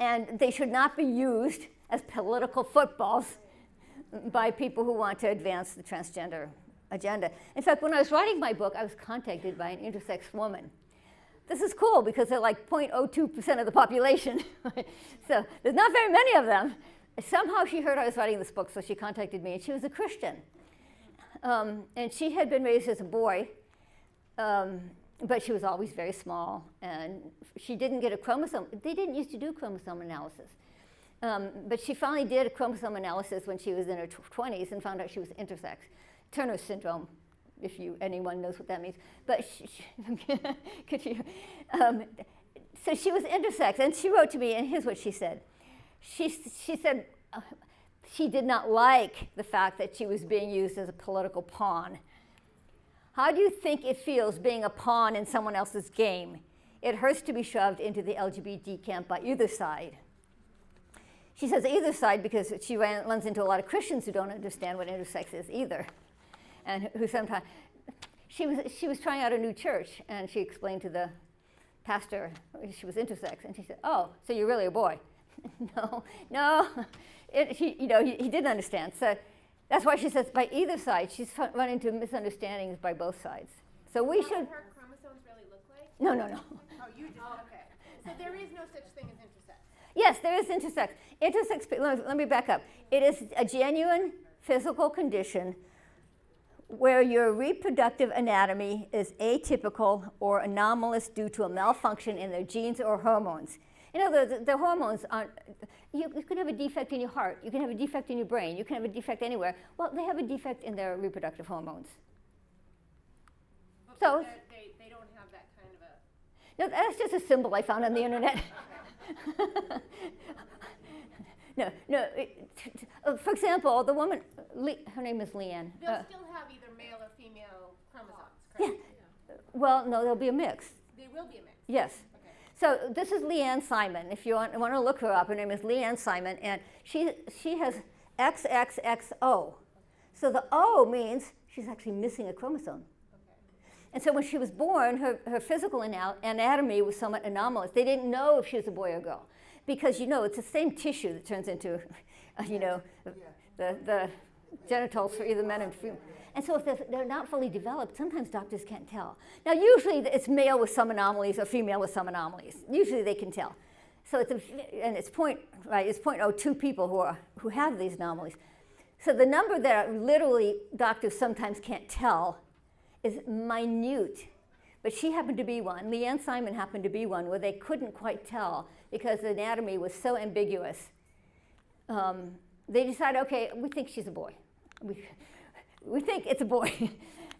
B: And they should not be used as political footballs by people who want to advance the transgender agenda. In fact, when I was writing my book, I was contacted by an intersex woman. This is cool because they're like 0.02% of the population. So there's not very many of them. Somehow she heard I was writing this book, so she contacted me, and she was a Christian. And she had been raised as a boy, but she was always very small, and she didn't get a chromosome. They didn't used to do chromosome analysis. But she finally did a chromosome analysis when she was in her 20s and found out she was intersex. Turner syndrome, if anyone knows what that means. But could you? So she was intersex, and she wrote to me, and here's what she said. She said she did not like the fact that she was being used as a political pawn. How do you think it feels being a pawn in someone else's game? It hurts to be shoved into the LGBT camp by either side. She says either side because she runs into a lot of Christians who don't understand what intersex is either. And who sometimes, she was trying out a new church, and she explained to the pastor she was intersex, and she said, "Oh, so you're really a boy?" No. He didn't understand. So that's why she says by either side. She's run into misunderstandings by both sides. So we should.
D: What her chromosomes really look like?
B: No.
D: Oh, you do. Okay. So there is no such thing as intersex.
B: Yes, there is intersex. Let me back up. It is a genuine physical condition where your reproductive anatomy is atypical or anomalous due to a malfunction in their genes or hormones. In other words, the hormones aren't, you can have a defect in your heart, you can have a defect in your brain, you can have a defect anywhere. Well, they have a defect in their reproductive hormones.
D: But
B: So
D: they don't have that kind of a...
B: no, that's just a symbol I found on the internet. For example, the woman, her name is Leanne.
D: They'll still have either male or female chromosomes, correct?
B: Yeah. Well, no, there'll be a mix.
D: They will be a mix.
B: Yes.
D: Okay.
B: So this is Leanne Simon. If you want to look her up, her name is Leanne Simon, and she has XXXO. So the O means she's actually missing a chromosome.
D: Okay.
B: And so when she was born, her physical anatomy was somewhat anomalous. They didn't know if she was a boy or girl because, it's the same tissue that turns into, the genitals for either men and female. And so if they're not fully developed, sometimes doctors can't tell. Now, usually it's male with some anomalies or female with some anomalies. Usually they can tell. So it's 0.02 people who have these anomalies. So the number that literally doctors sometimes can't tell is minute. But she happened to be one. Leanne Simon happened to be one where they couldn't quite tell because the anatomy was so ambiguous. They decided, okay, we think she's a boy. We think it's a boy.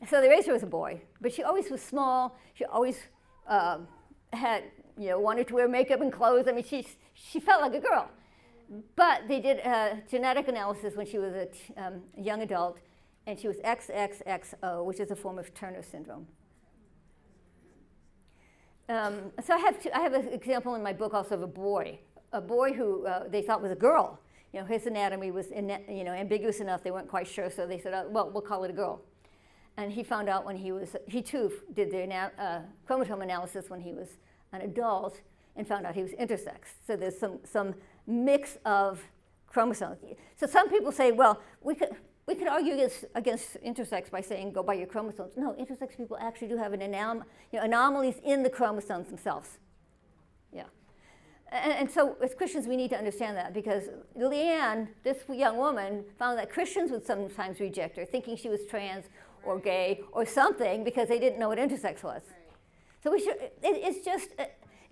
B: So they raised her as a boy. But she always was small. She always had, wanted to wear makeup and clothes. I mean, she felt like a girl. But they did a genetic analysis when she was a young adult, and she was XXXO, which is a form of Turner syndrome. So I have an example in my book also of a boy who they thought was a girl. His anatomy was ambiguous enough, they weren't quite sure, so they said, well, we'll call it a girl. And he found out when he too did the chromosome analysis when he was an adult and found out he was intersex. So there's some mix of chromosomes. So some people say, well, we could argue against intersex by saying go by your chromosomes. No, intersex people actually do have anomalies in the chromosomes themselves. Yeah. And so as Christians, we need to understand that because Leanne, this young woman, found that Christians would sometimes reject her, thinking she was trans or gay or something because they didn't know what intersex was. Right. So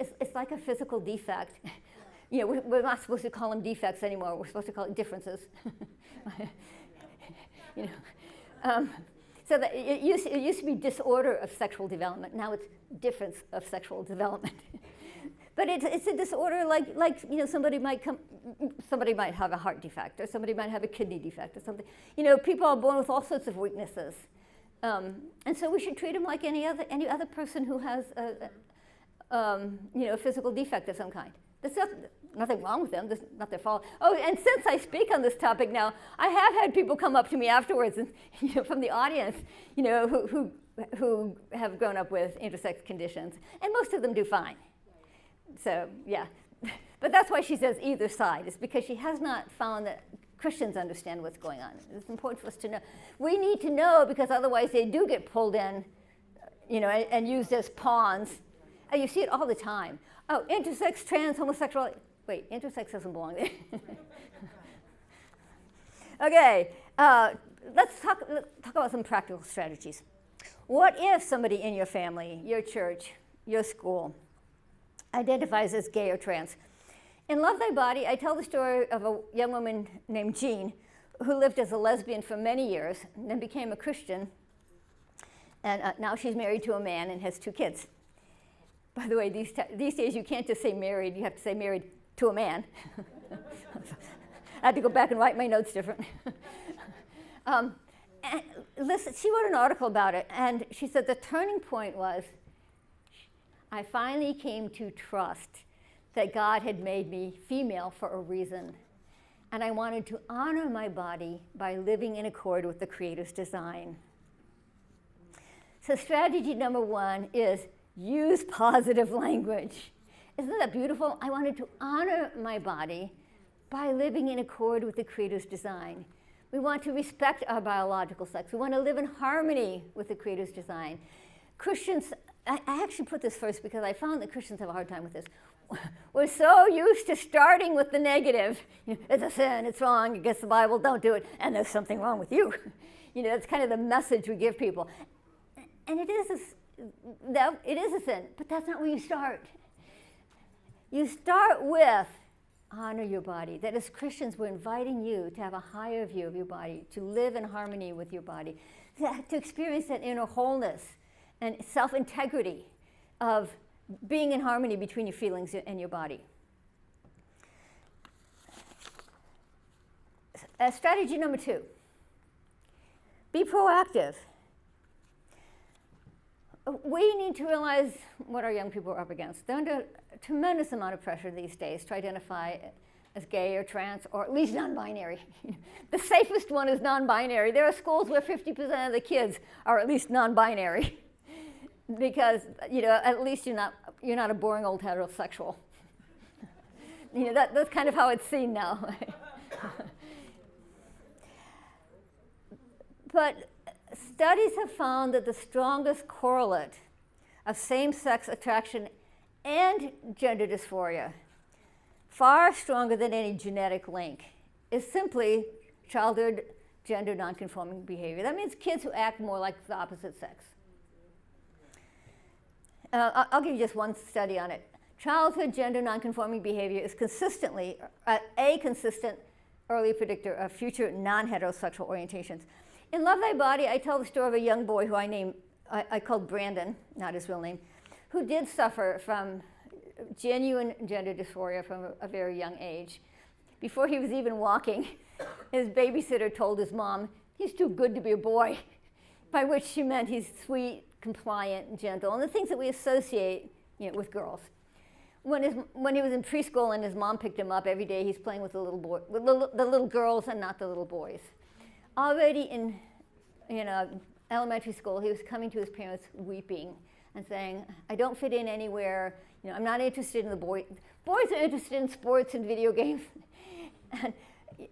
B: it's like a physical defect. We're not supposed to call them defects anymore. We're supposed to call it differences. So that it used to be disorder of sexual development. Now it's difference of sexual development. But it's a disorder like somebody might have a heart defect or somebody might have a kidney defect or something. People are born with all sorts of weaknesses. And so we should treat them like any other person who has a physical defect of some kind. There's nothing wrong with them. That's not their fault. Oh, and since I speak on this topic now, I have had people come up to me afterwards, and, from the audience, who have grown up with intersex conditions, and most of them do fine. So yeah, but that's why she says either side. It's because she has not found that Christians understand what's going on. It's important for us to know. We need to know, because otherwise they do get pulled in, and used as pawns. And you see it all the time. Oh, intersex, trans, homosexual. Wait, intersex doesn't belong there. Okay, let's talk about some practical strategies. What if somebody in your family, your church, your school, identifies as gay or trans? In Love Thy Body, I tell the story of a young woman named Jean who lived as a lesbian for many years and then became a Christian. And now she's married to a man and has 2 kids. By the way, these days you can't just say married, you have to say married to a man. I had to go back and write my notes different. And listen, she wrote an article about it, and she said the turning point was, I finally came to trust that God had made me female for a reason, and I wanted to honor my body by living in accord with the Creator's design. So strategy number 1 is use positive language. Isn't that beautiful? I wanted to honor my body by living in accord with the Creator's design. We want to respect our biological sex. We want to live in harmony with the Creator's design. Christians, I actually put this first because I found that Christians have a hard time with this. We're so used to starting with the negative. It's a sin, it's wrong, against the Bible, don't do it, and there's something wrong with you. That's kind of the message we give people. And it is a sin, but that's not where you start. You start with honor your body. That as Christians, we're inviting you to have a higher view of your body, to live in harmony with your body, to experience that inner wholeness and self-integrity of being in harmony between your feelings and your body. Strategy number 2, be proactive. We need to realize what our young people are up against. They're under a tremendous amount of pressure these days to identify as gay or trans, or at least non-binary. The safest one is non-binary. There are schools where 50% of the kids are at least non-binary, because at least you're not a boring old heterosexual. That's kind of how it's seen now. But studies have found that the strongest correlate of same-sex attraction and gender dysphoria, far stronger than any genetic link, is simply childhood gender nonconforming behavior. That means kids who act more like the opposite sex. I'll give you just one study on it. Childhood gender nonconforming behavior is consistently a consistent early predictor of future non-heterosexual orientations. In Love Thy Body, I tell the story of a young boy who I called Brandon, not his real name, who did suffer from genuine gender dysphoria from a very young age. Before he was even walking, his babysitter told his mom, he's too good to be a boy, by which she meant he's sweet, compliant, and gentle, and the things that we associate with girls. When he was in preschool and his mom picked him up every day, he's playing with the little girls and not the little boys. Already in elementary school, he was coming to his parents weeping and saying, I don't fit in anywhere. I'm not interested in the boys. Boys are interested in sports and video games. And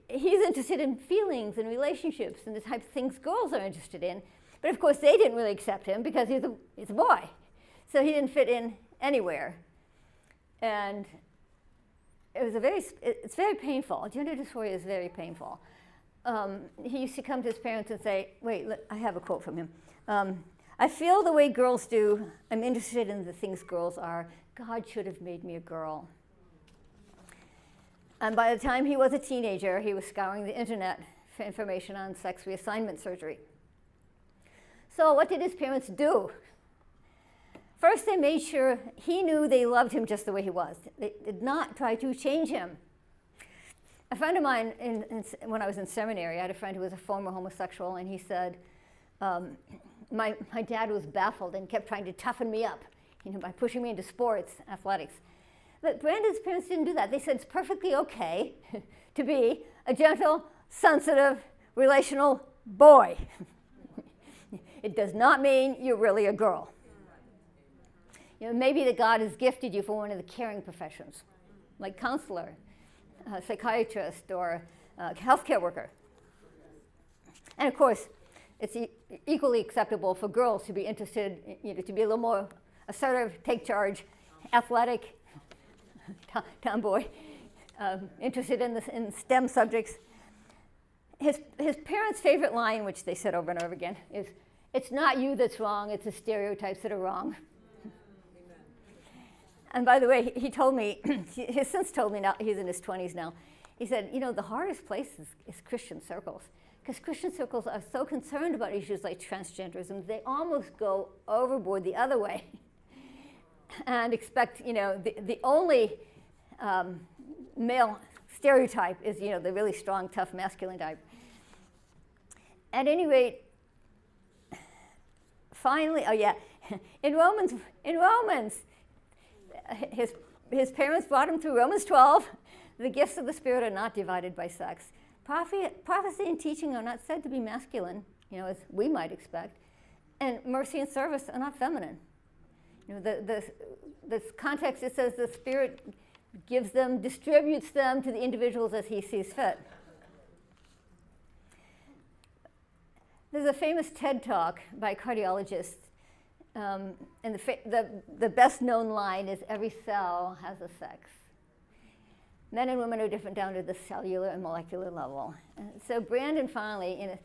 B: he's interested in feelings and relationships and the type of things girls are interested in. But of course, they didn't really accept him because he's a boy. So he didn't fit in anywhere. And it's very painful. Gender dysphoria is very painful. He used to come to his parents and say, wait, I have a quote from him. I feel the way girls do. I'm interested in the things girls are. God should have made me a girl. And by the time he was a teenager, he was scouring the internet for information on sex reassignment surgery. So what did his parents do? First, they made sure he knew they loved him just the way he was. They did not try to change him. A friend of mine, when I was in seminary, I had a friend who was a former homosexual, and he said, my dad was baffled and kept trying to toughen me up, by pushing me into sports, athletics. But Brandon's parents didn't do that. They said it's perfectly okay to be a gentle, sensitive, relational boy. It does not mean you're really a girl. Maybe that God has gifted you for one of the caring professions, like counselor, psychiatrist, or healthcare worker. And of course, it's equally acceptable for girls to be interested, to be a little more assertive, take charge, athletic, tomboy, interested in STEM subjects. His parents' favorite line, which they said over and over again, is, "It's not you that's wrong, it's the stereotypes that are wrong." And by the way, he told me, he has since told me, now he's in his 20s now, he said, the hardest place is Christian circles, because Christian circles are so concerned about issues like transgenderism, they almost go overboard the other way and expect, the only male stereotype is, the really strong, tough, masculine type. At any rate, finally, in Romans, his parents brought him through Romans 12. The gifts of the Spirit are not divided by sex. Prophecy and teaching are not said to be masculine, as we might expect. And mercy and service are not feminine. The context, it says the Spirit gives them, distributes them to the individuals as he sees fit. There's a famous TED Talk by a cardiologist, and the best-known line is, "Every cell has a sex." Men and women are different down to the cellular and molecular level. And so Brandon finally,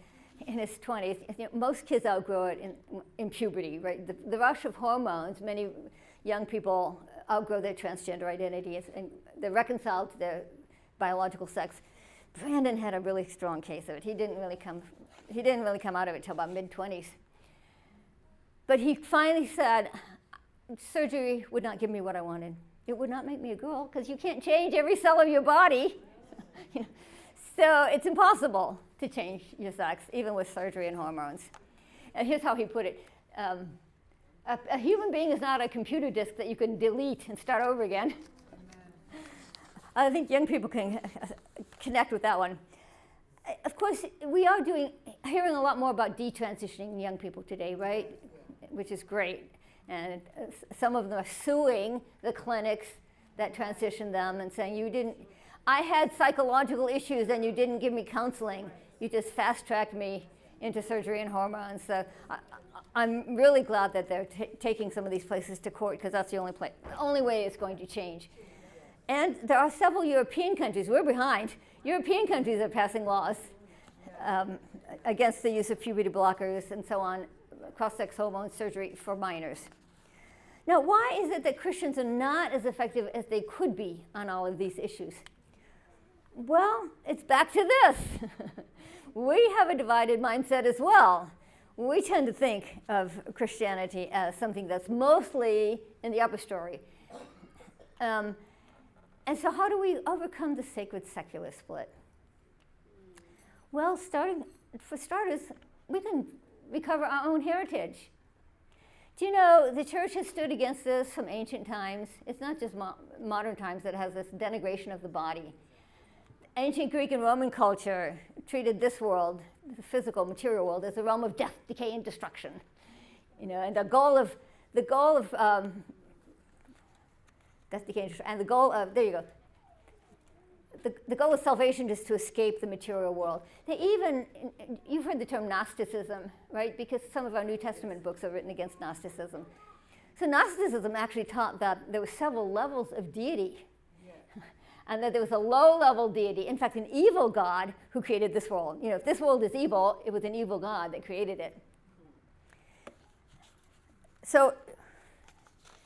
B: in his 20s, most kids outgrow it in puberty, right? The rush of hormones, many young people outgrow their transgender identities and they're reconciled to their biological sex. Brandon had a really strong case of it. He didn't really come out of it till about mid-20s. But he finally said, surgery would not give me what I wanted. It would not make me a girl, because you can't change every cell of your body. So it's impossible to change your sex, even with surgery and hormones. And here's how he put it. A human being is not a computer disk that you can delete and start over again. I think young people can connect with that one. Of course, we are hearing a lot more about detransitioning young people today, right? Which is great. And some of them are suing the clinics that transitioned them and saying, I had psychological issues and you didn't give me counseling. You just fast-tracked me into surgery and hormones. So I'm really glad that they're taking some of these places to court, because that's the only way it's going to change. And there are several European countries, we're behind. European countries are passing laws against the use of puberty blockers and so on, cross-sex hormone surgery for minors. Now, why is it that Christians are not as effective as they could be on all of these issues? Well, it's back to this. We have a divided mindset as well. We tend to think of Christianity as something that's mostly in the upper story. And so how do we overcome the sacred-secular split? Well, for starters, we can recover our own heritage. Do you know, the church has stood against this from ancient times. It's not just modern times that has this denigration of the body. Ancient Greek and Roman culture treated this world, the physical, material world, as a realm of death, decay, and destruction. And the goal of death, decay, and destruction, and the goal of, there you go. The goal of salvation is to escape the material world. You've heard the term Gnosticism, right? Because some of our New Testament books are written against Gnosticism. So Gnosticism actually taught that there were several levels of deity, and that there was a low-level deity, in fact, an evil God who created this world. If this world is evil, it was an evil God that created it. So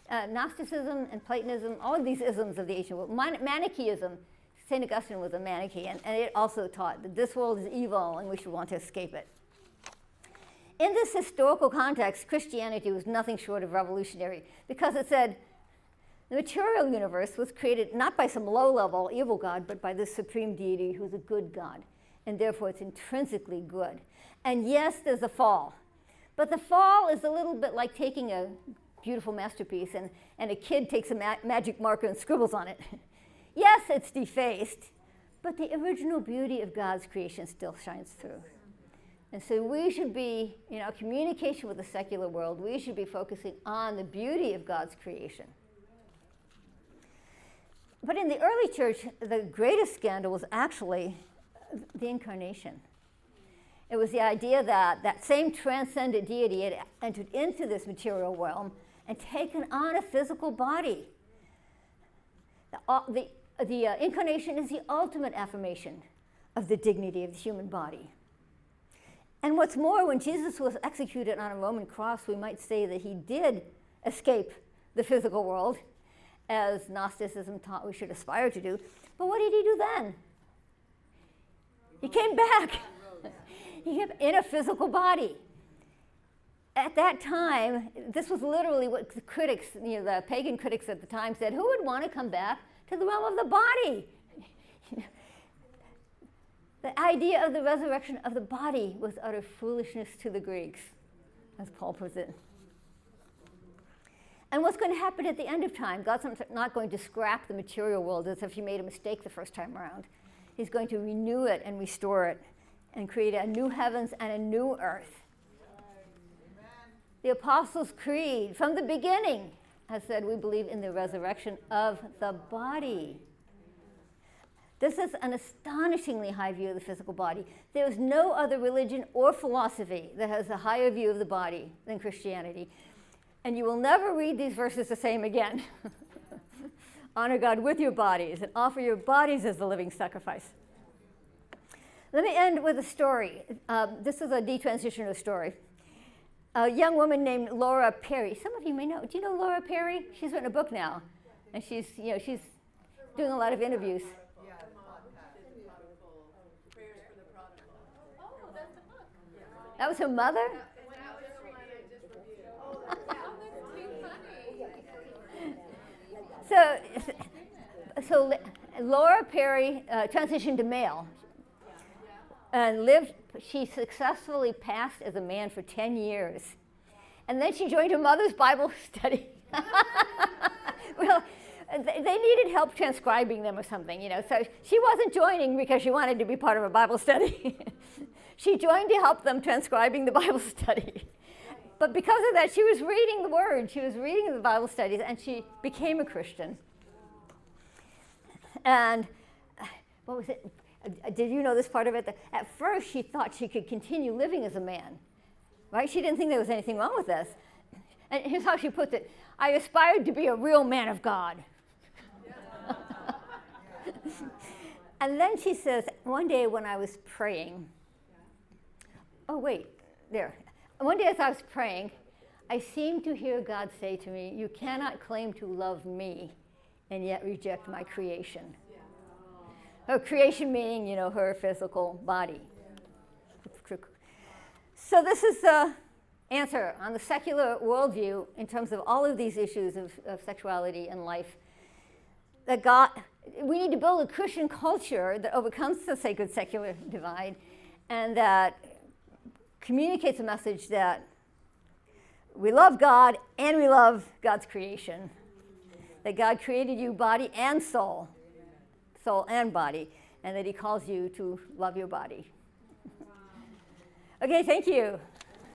B: Gnosticism and Platonism, all of these isms of the ancient world, Manichaeism, St. Augustine was a Manichaean, and it also taught that this world is evil and we should want to escape it. In this historical context, Christianity was nothing short of revolutionary, because it said the material universe was created not by some low-level evil God, but by the supreme deity who's a good God, and therefore it's intrinsically good. And yes, there's a fall, But the fall is a little bit like taking a beautiful masterpiece and a kid takes a magic marker and scribbles on it. Yes, it's defaced, but the original beauty of God's creation still shines through. And so we should be, in our communication with the secular world, we should be focusing on the beauty of God's creation. But in the early church, the greatest scandal was actually the incarnation. It was the idea that that same transcendent deity had entered into this material realm and taken on a physical body. The incarnation is the ultimate affirmation of the dignity of the human body. And what's more, when Jesus was executed on a Roman cross, we might say that he did escape the physical world, as Gnosticism taught we should aspire to do. But what did he do then? He came back. He came in a physical body. At that time, this was literally what the critics, the pagan critics at the time said, who would want to come back to the realm of the body? The idea of the resurrection of the body was utter foolishness to the Greeks, as Paul puts it. And what's going to happen at the end of time? God's not going to scrap the material world as if he made a mistake the first time around. He's going to renew it and restore it and create a new heavens and a new earth. The Apostles' Creed, from the beginning, has said we believe in the resurrection of the body. This is an astonishingly high view of the physical body. There is no other religion or philosophy that has a higher view of the body than Christianity. And you will never read these verses the same again. Honor God with your bodies and offer your bodies as a living sacrifice. Let me end with a story. This is a detransitional story. A young woman named Laura Perry. Some of you may know. Do you know Laura Perry? She's written a book now, and she's doing a lot of interviews. That was her mother? So Laura Perry transitioned to male and she successfully passed as a man for 10 years. And then she joined her mother's Bible study. Well, they needed help transcribing them or something, so she wasn't joining because she wanted to be part of a Bible study. She joined to help them transcribing the Bible study. But because of that, she was reading the Word. She was reading the Bible studies, and she became a Christian. And what was it? Did you know this part of it? At first, she thought she could continue living as a man, right? She didn't think there was anything wrong with this. And here's how she puts it. I aspired to be a real man of God. And then she says, one day when I was praying, one day as I was praying, I seemed to hear God say to me, you cannot claim to love me and yet reject my creation. Her creation meaning, her physical body. So this is the answer on the secular worldview in terms of all of these issues of sexuality and life. That we need to build a Christian culture that overcomes the sacred secular divide and that communicates a message that we love God and we love God's creation. That God created you body and soul and body, and that he calls you to love your body. Okay, thank you.